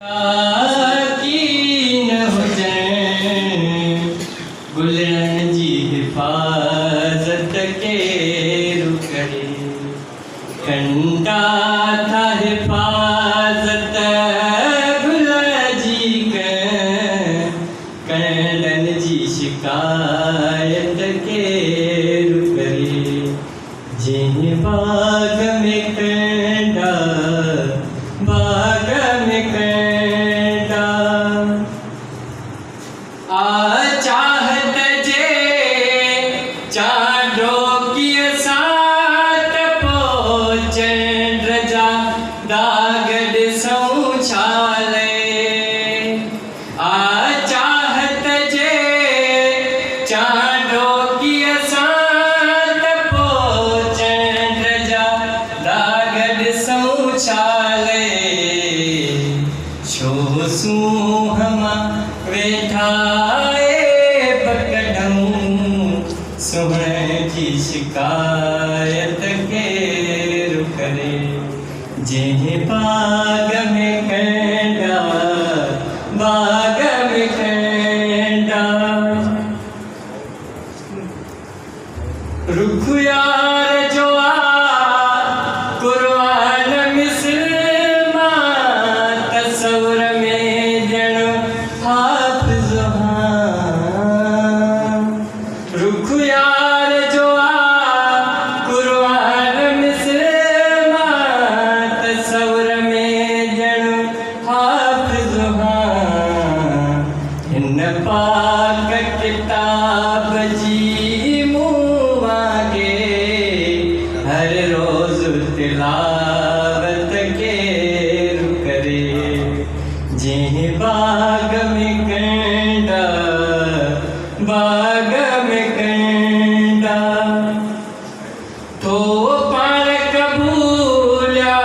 की न हुजैं गुलरन जी हिफाज़त के रुकड़े कंडा था हिफाज़त गुल जी कंडन जी शिकायत के रुकड़े जिन बाग में कंडा बाग में कंडा चाहत जे चाडो की साथ पोचन रजा दागड सौछाले चाहत जे चाडो की साथ पोचन रजा दागड सौछाले छो सू हमा वेठाए बकढूं सुहण जी शिकायत के रुकरे जंहिं बाग में कंडा बाग में कंडा रुख यार जो कुर्बान मिसलमा तसव्वुर में जण हाफ़िज़ रुख यार जो कुर्बान मिसलमा तसव्वुर में जण हाफ़िज़ हिन पाक किताब जी हर रोज तिलावत के रुकरे जिन्हें बाग में कंडा बाग में कंडा तो पाण कबूलिया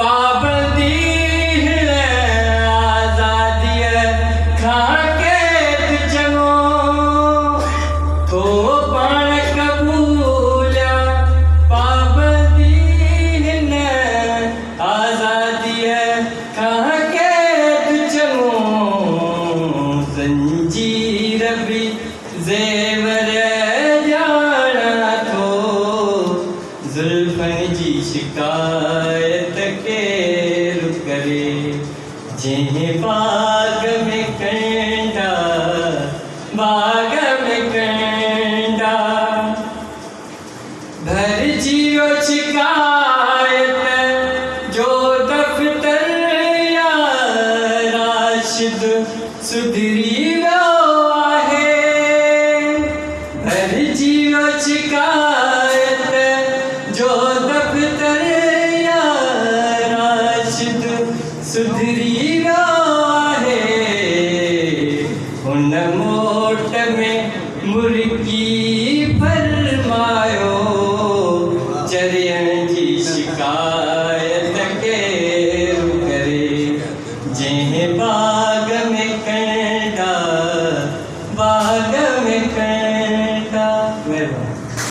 पाबंदी आज़ादी खां कैद चङो तो पाण कबूलिया पाबंदी हिन आज़ादीअ खां कैद चङो ज़ंजीर बि ज़ेवर ॼाणा थो ज़ुल्फ़नि जी शिकायत के रुकरे जंहिं बाग में कंडा बाग में कंडा भरिजी वियो शिकायत जो दफ़्तर या राशिद सुधरी वियो आहे भरिजी वियो शिकायत जो दफ़्तर या राशिद सुधरी वियो आहे हुन मोट में मुर्गी पर